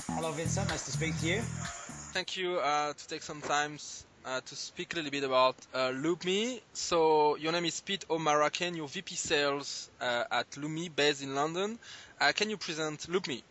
Hello, Vincent. Nice to speak to you. Thank you to take some time to speak a little bit about LoopMe. So your name is Pete O'Maraken, you're VP Sales at LoopMe, based in London. Can you present LoopMe?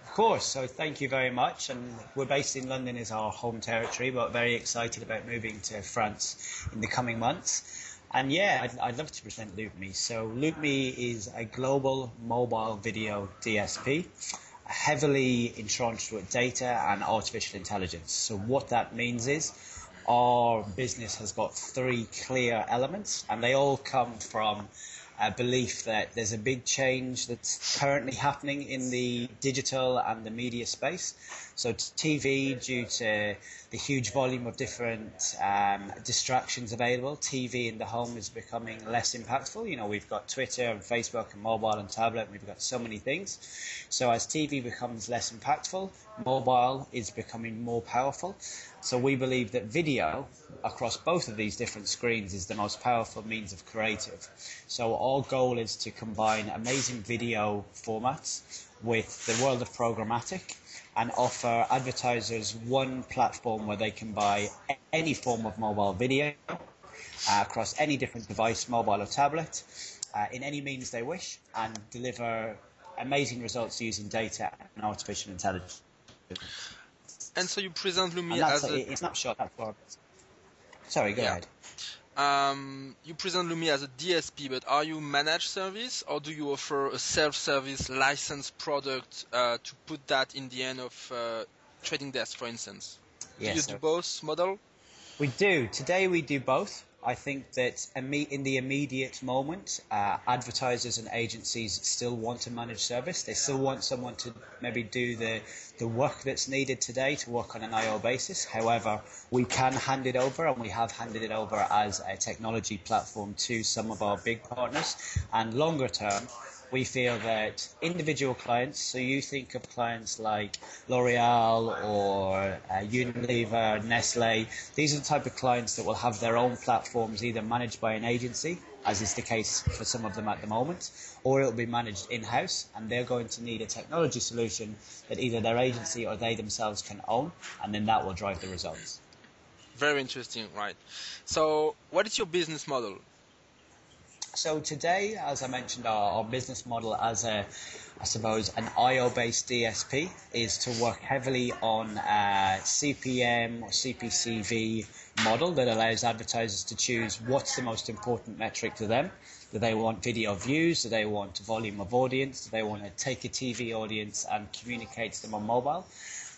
Of course. So thank you very much. And we're based in London, is our home territory, but very excited about moving to France in the coming months. And yeah, I'd love to present LoopMe. So LoopMe is a global mobile video DSP, heavily entrenched with data and artificial intelligence. So what that means is our business has got three clear elements, and they all come from a belief that there's a big change that's currently happening in the digital and the media space. So TV, due to the huge volume of different distractions available, TV in the home is becoming less impactful. You know, we've got Twitter and Facebook and mobile and tablet, and we've got so many things. So as TV becomes less impactful, mobile is becoming more powerful. So we believe that video across both of these different screens is the most powerful means of creative. So our goal is to combine amazing video formats with the world of programmatic and offer advertisers one platform where they can buy any form of mobile video across any different device, mobile or tablet, in any means they wish, and deliver amazing results using data and artificial intelligence. And so you present LoopMe as a snapshot. Sorry, go ahead. You present LoopMe as a DSP, but are you managed service, or do you offer a self-service licensed product to put that in the end of trading desk, for instance? Yes, do you do both model? We do. Today we do both. I think that in the immediate moment, advertisers and agencies still want a managed service. They still want someone to maybe do the work that's needed today to work on an I/O basis. However, we can hand it over, and we have handed it over as a technology platform to some of our big partners. And longer term, we feel that individual clients, so you think of clients like L'Oreal or Unilever, Nestle, these are the type of clients that will have their own platforms either managed by an agency, as is the case for some of them at the moment, or it will be managed in-house, and they're going to need a technology solution that either their agency or they themselves can own, and then that will drive the results. Very interesting, right. So what is your business model? So today, as I mentioned, our business model as an I/O-based DSP is to work heavily on a CPM or CPCV model that allows advertisers to choose what's the most important metric to them. Do they want video views? Do they want volume of audience? Do they want to take a TV audience and communicate to them on mobile?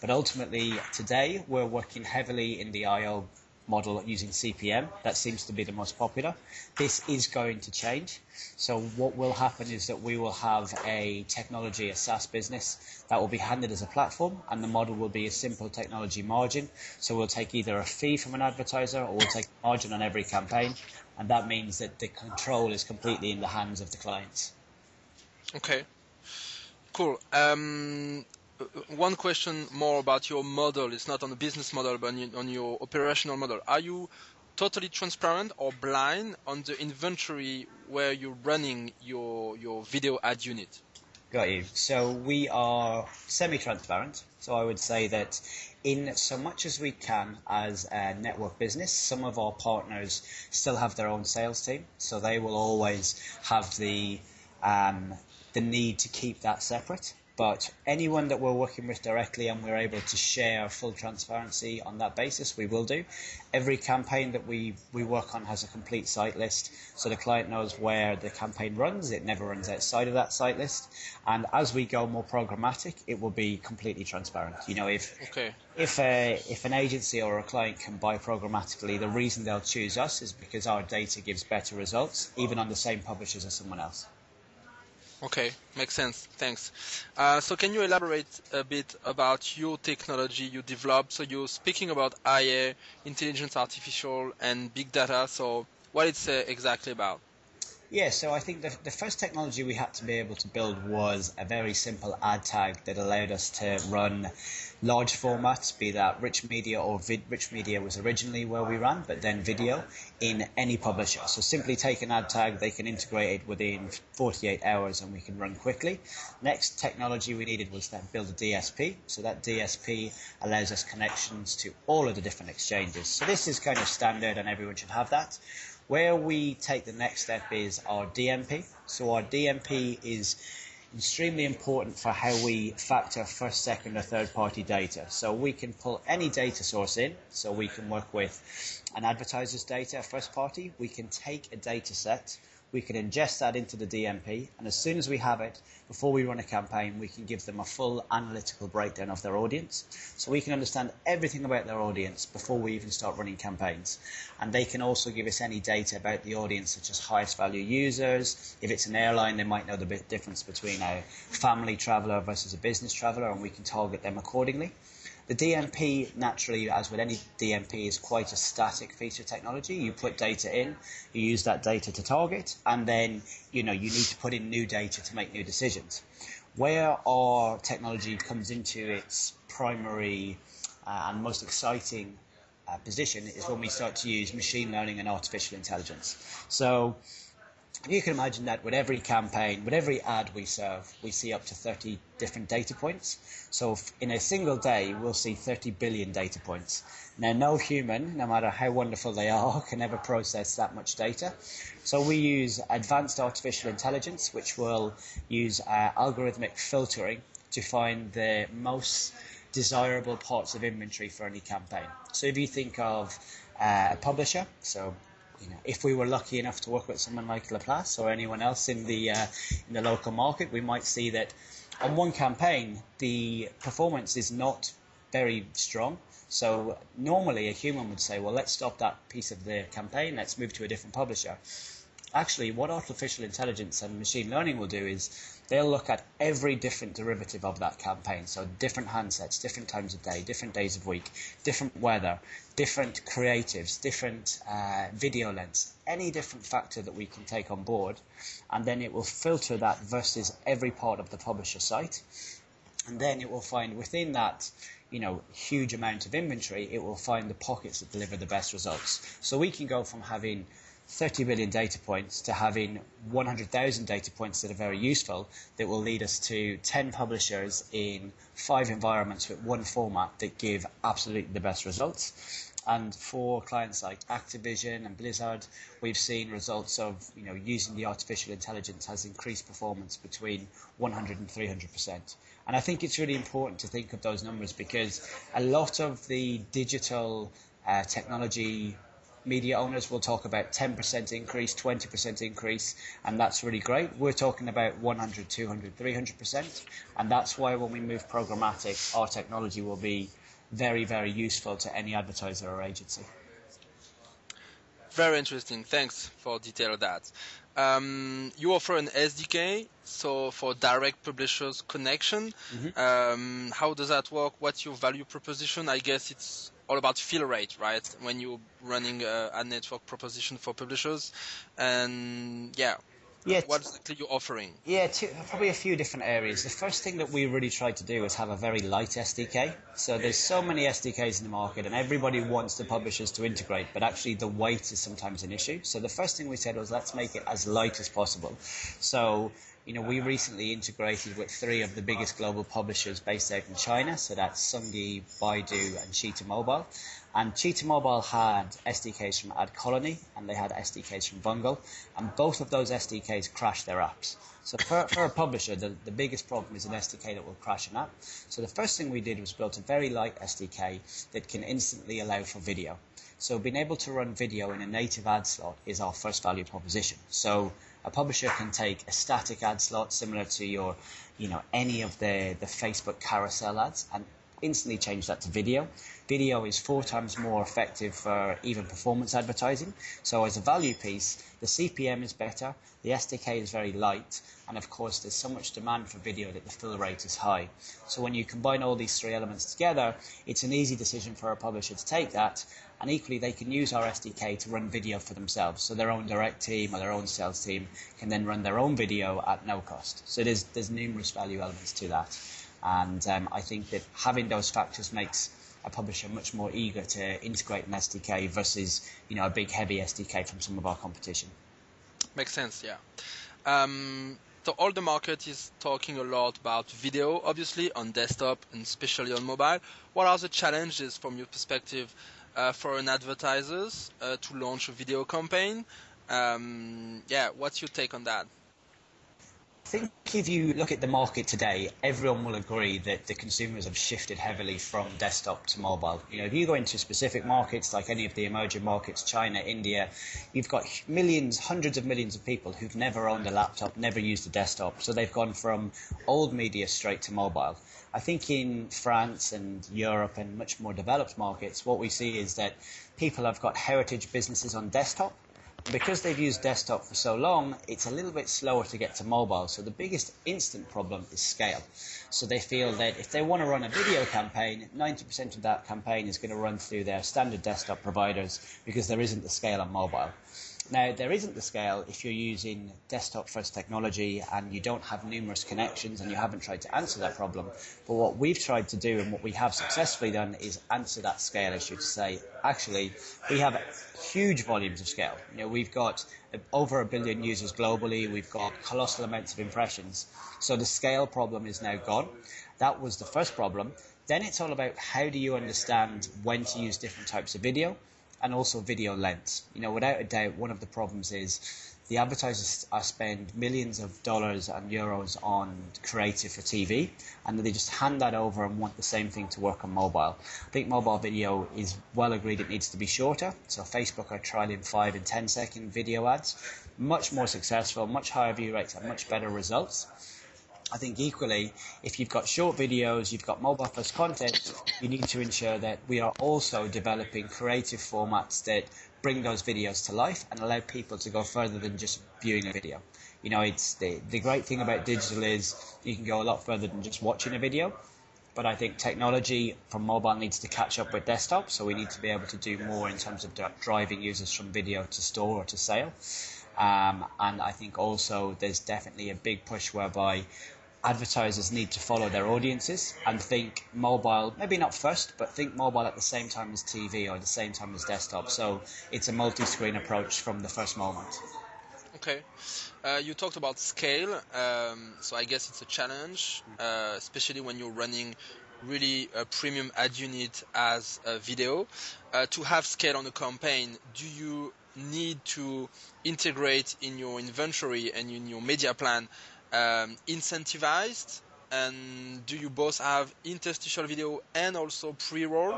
But ultimately, today, we're working heavily in the I/O model using CPM. That seems to be the most popular. This is going to change. So what will happen is that we will have a SaaS business that will be handed as a platform, and the model will be a simple technology margin. So we'll take either a fee from an advertiser, or we'll take a margin on every campaign, and that means that the control is completely in the hands of the clients. Okay, cool. One question more about your model. It's not on the business model, but on your operational model. Are you totally transparent or blind on the inventory where you're running your video ad unit? Got you. So we are semi-transparent. So I would say that in so much as we can as a network business, some of our partners still have their own sales team. So they will always have the need to keep that separate. But anyone that we're working with directly and we're able to share full transparency on that basis, we will do. Every campaign that we work on has a complete site list, so the client knows where the campaign runs. It never runs outside of that site list. And as we go more programmatic, it will be completely transparent. You know, if an agency or a client can buy programmatically, the reason they'll choose us is because our data gives better results, even on the same publishers as someone else. Okay, makes sense. Thanks. So can you elaborate a bit about your technology you developed? So you're speaking about IA, intelligence artificial, and big data. So what it's exactly about? Yeah, so I think the first technology we had to be able to build was a very simple ad tag that allowed us to run large formats, be that rich media or rich media was originally where we ran, but then video in any publisher. So simply take an ad tag, they can integrate it within 48 hours and we can run quickly. Next technology we needed was then build a DSP. So that DSP allows us connections to all of the different exchanges. So this is kind of standard and everyone should have that. Where we take the next step is our DMP. So our DMP is extremely important for how we factor first, second or third party data. So we can pull any data source in. So we can work with an advertiser's data, first party. We can take a data set. We can ingest that into the DMP, and as soon as we have it, before we run a campaign, we can give them a full analytical breakdown of their audience. So we can understand everything about their audience before we even start running campaigns. And they can also give us any data about the audience, such as highest value users. If it's an airline, they might know the difference between a family traveler versus a business traveler, and we can target them accordingly. The DMP, naturally, as with any DMP, is quite a static feature technology. You put data in, you use that data to target, and then you need to put in new data to make new decisions. Where our technology comes into its primary and most exciting position is when we start to use machine learning and artificial intelligence. So you can imagine that with every campaign, with every ad we serve, we see up to 30 different data points. So in a single day, we'll see 30 billion data points. Now, no human, no matter how wonderful they are, can ever process that much data. So we use advanced artificial intelligence, which will use algorithmic filtering to find the most desirable parts of inventory for any campaign. So if you think of a publisher, so if we were lucky enough to work with someone like Laplace or anyone else in the local market, we might see that on one campaign the performance is not very strong. So normally a human would say, well, let's stop that piece of the campaign, let's move to a different publisher. Actually, what artificial intelligence and machine learning will do is they'll look at every different derivative of that campaign. So different handsets, different times of day, different days of week, different weather, different creatives, different video lengths, any different factor that we can take on board. And then it will filter that versus every part of the publisher site. And then it will find within that huge amount of inventory, it will find the pockets that deliver the best results. So we can go from having 30 billion data points to having 100,000 data points that are very useful, that will lead us to 10 publishers in 5 environments with one format that give absolutely the best results. And for clients like Activision and Blizzard, we've seen results of using the artificial intelligence has increased performance between 100 and 300%. And I think it's really important to think of those numbers, because a lot of the digital technology media owners will talk about 10% increase, 20% increase, and that's really great. We're talking about 100, 200, 300%, and that's why when we move programmatic, our technology will be very, very useful to any advertiser or agency. Very interesting. Thanks for detail of that. You offer an SDK, so for direct publishers connection. Mm-hmm. How does that work? What's your value proposition? I guess it's all about fill rate, right? When you're running a network proposition for publishers, and what exactly you're offering? Yeah, probably a few different areas. The first thing that we really try to do is have a very light SDK. So there's so many SDKs in the market, and everybody wants the publishers to integrate, but actually the weight is sometimes an issue. So the first thing we said was, let's make it as light as possible. So we recently integrated with 3 of the biggest global publishers based out in China. So that's Sungi, Baidu, and Cheetah Mobile. And Cheetah Mobile had SDKs from AdColony, and they had SDKs from Bungle, and both of those SDKs crashed their apps. So for a publisher, the biggest problem is an SDK that will crash an app. So the first thing we did was built a very light SDK that can instantly allow for video. So being able to run video in a native ad slot is our first value proposition. So a publisher can take a static ad slot similar to your, any of the Facebook carousel ads, and instantly change that to video. Video is 4 times more effective for even performance advertising. So as a value piece, the CPM is better, the SDK is very light, and of course there's so much demand for video that the fill rate is high. So when you combine all these 3 elements together, it's an easy decision for a publisher to take that, And equally, they can use our SDK to run video for themselves. So their own direct team or their own sales team can then run their own video at no cost. So there's numerous value elements to that. And I think that having those factors makes a publisher much more eager to integrate an SDK versus, a big heavy SDK from some of our competition. Makes sense, yeah. So all the market is talking a lot about video, obviously, on desktop and especially on mobile. What are the challenges from your perspective for an advertisers to launch a video campaign? What's your take on that? I think if you look at the market today, everyone will agree that the consumers have shifted heavily from desktop to mobile. If you go into specific markets like any of the emerging markets, China, India, you've got millions, hundreds of millions of people who've never owned a laptop, never used a desktop. So they've gone from old media straight to mobile. I think in France and Europe and much more developed markets, what we see is that people have got heritage businesses on desktop. Because they've used desktop for so long, it's a little bit slower to get to mobile. So the biggest instant problem is scale. So they feel that if they want to run a video campaign, 90% of that campaign is going to run through their standard desktop providers because there isn't the scale on mobile. Now, there isn't the scale if you're using desktop-first technology and you don't have numerous connections and you haven't tried to answer that problem. But what we've tried to do and what we have successfully done is answer that scale issue to say, actually, we have huge volumes of scale. We've got over 1 billion users globally. We've got colossal amounts of impressions. So the scale problem is now gone. That was the first problem. Then it's all about how do you understand when to use different types of video, and also video lengths. Without a doubt, one of the problems is the advertisers spend millions of dollars and euros on creative for TV, and they just hand that over and want the same thing to work on mobile. I think mobile video is well agreed it needs to be shorter. So Facebook are trialing 5 and 10 second video ads, much more successful, much higher view rates and much better results. I think equally, if you've got short videos, you've got mobile first content, you need to ensure that we are also developing creative formats that bring those videos to life and allow people to go further than just viewing a video. It's the great thing about digital is you can go a lot further than just watching a video. But I think technology from mobile needs to catch up with desktop, so we need to be able to do more in terms of driving users from video to store or to sale. And I think also there's definitely a big push whereby advertisers need to follow their audiences and think mobile, maybe not first, but think mobile at the same time as TV or the same time as desktop. So it's a multi-screen approach from the first moment. Okay. You talked about scale, so I guess it's a challenge, especially when you're running really a premium ad unit as a video. To have scale on a campaign, do you need to integrate in your inventory and in your media plan incentivized, and do you both have interstitial video and also pre-roll,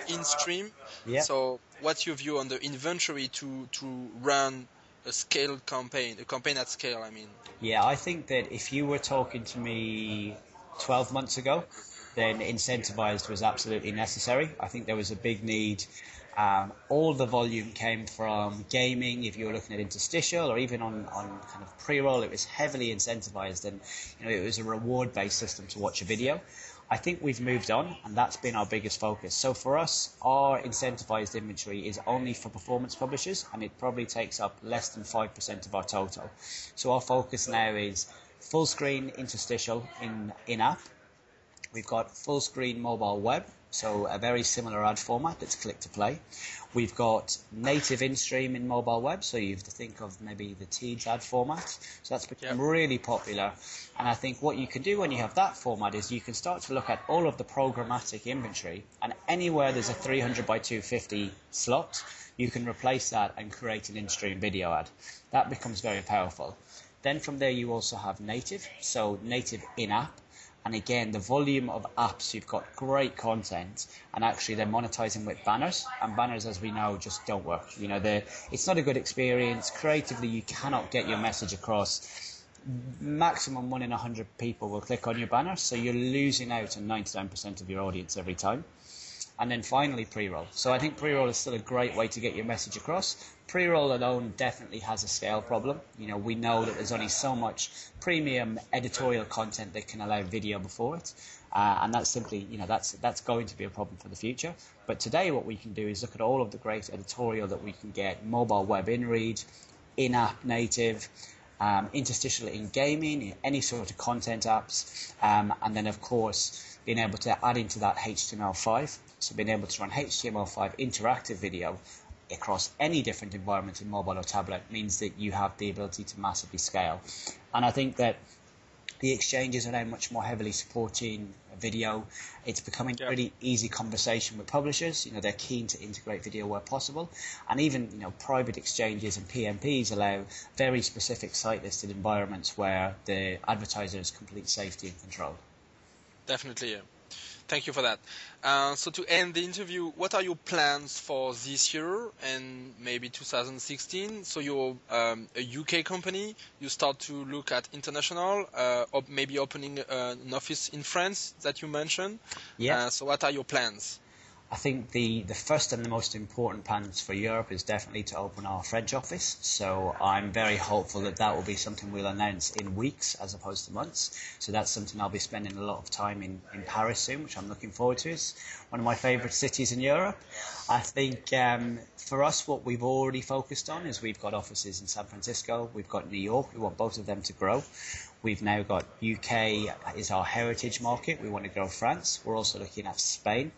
in stream? Yeah. So what's your view on the inventory to run a scaled campaign, a campaign at scale, I mean? Yeah, I think that if you were talking to me 12 months ago, then incentivized was absolutely necessary. I think there was a big need. All the volume came from gaming. If you were looking at interstitial or even on kind of pre-roll, it was heavily incentivized, and it was a reward-based system to watch a video. I think we've moved on, and that's been our biggest focus. So for us, our incentivized inventory is only for performance publishers, and it probably takes up less than 5% of our total. So our focus now is full screen interstitial in-app. We've got full screen mobile web, so a very similar ad format that's click to play. We've got native in-stream in mobile web, so you have to think of maybe the Teads ad format. So that's become really popular. And I think what you can do when you have that format is you can start to look at all of the programmatic inventory, and anywhere there's a 300 by 250 slot, you can replace that and create an in-stream video ad. That becomes very powerful. Then from there you also have native, so native in-app. And again, the volume of apps, you've got great content, and actually they're monetizing with banners. And banners, as we know, just don't work. It's not a good experience. Creatively, you cannot get your message across. Maximum 1 in 100 people will click on your banner, so you're losing out on 99% of your audience every time. and then finally pre-roll. So I think pre-roll is still a great way to get your message across. Pre-roll alone definitely has a scale problem. We know that there's only so much premium editorial content that can allow video before it. And that's simply, that's going to be a problem for the future. But today what we can do is look at all of the great editorial that we can get, mobile web in-read, in-app native, interstitial in gaming, in any sort of content apps, and then of course being able to add into that HTML5. So being able to run HTML5 interactive video across any different environment in mobile or tablet means that you have the ability to massively scale. And I think that the exchanges are now much more heavily supporting video. It's becoming a really easy conversation with publishers. They're keen to integrate video where possible. And even, private exchanges and PMPs allow very specific site-listed environments where the advertiser has complete safety and control. Definitely, yeah. Thank you for that. So to end the interview, what are your plans for this year and maybe 2016? So you're a UK company. You start to look at international, or maybe opening an office in France that you mentioned. Yeah. So what are your plans? I think the first and the most important plans for Europe is definitely to open our French office. So I'm very hopeful that will be something we'll announce in weeks as opposed to months. So that's something I'll be spending a lot of time in Paris soon, which I'm looking forward to. It's one of my favourite cities in Europe. I think for us, what we've already focused on is we've got offices in San Francisco, we've got New York. We want both of them to grow. We've now got UK is our heritage market. We want to grow France. We're also looking at Spain.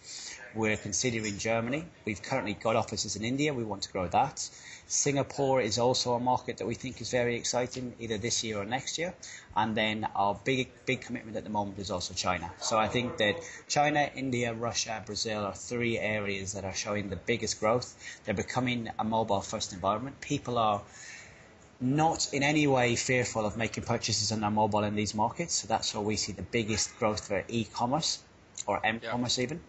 We're considering Germany. We've currently got offices in India. We want to grow that. Singapore is also a market that we think is very exciting, either this year or next year. And then our big commitment at the moment is also China. So I think that China, India, Russia, Brazil are three areas that are showing the biggest growth. They're becoming a mobile-first environment. People are not in any way fearful of making purchases on their mobile in these markets. So that's where we see the biggest growth for e-commerce, or m-commerce even.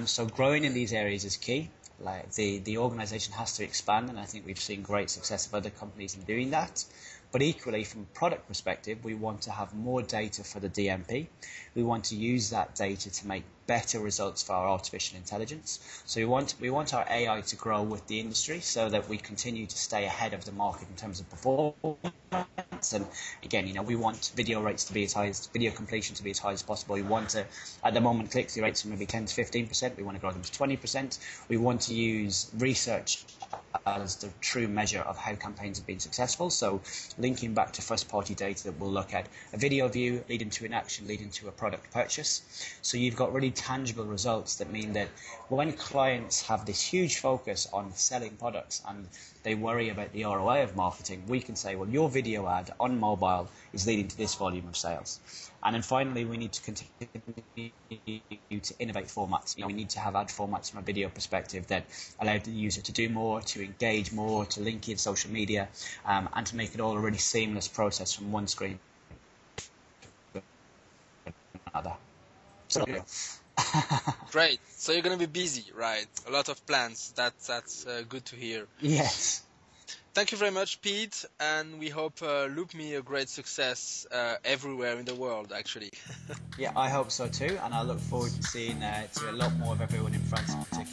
So growing in these areas is key. Like the organization has to expand, and I think we've seen great success of other companies in doing that. But equally, from a product perspective, we want to have more data for the DMP. We want to use that data to make better results for our artificial intelligence. So we want our AI to grow with the industry so that we continue to stay ahead of the market in terms of performance. And again, we want video rates to be as high as video completion to be as high as possible. We want to, at the moment, click-through rates are maybe 10 to 15%. We want to grow them to 20%. We want to use research as the true measure of how campaigns have been successful. So linking back to first-party data that we'll look at a video view leading to an action, leading to a product purchase. So you've got really tangible results that mean that when clients have this huge focus on selling products and they worry about the ROI of marketing, we can say, well, your video ad on mobile is leading to this volume of sales. And then finally, we need to continue to innovate formats. We need to have ad formats from a video perspective that allow the user to do more, to engage more, to link in social media, and to make it all a really seamless process from one screen to another. So, Great. So you're going to be busy, right? A lot of plans. That's good to hear. Yes. Thank you very much, Pete, and we hope LoopMe a great success everywhere in the world, actually. Yeah, I hope so too, and I look forward to seeing to a lot more of everyone in France in particular.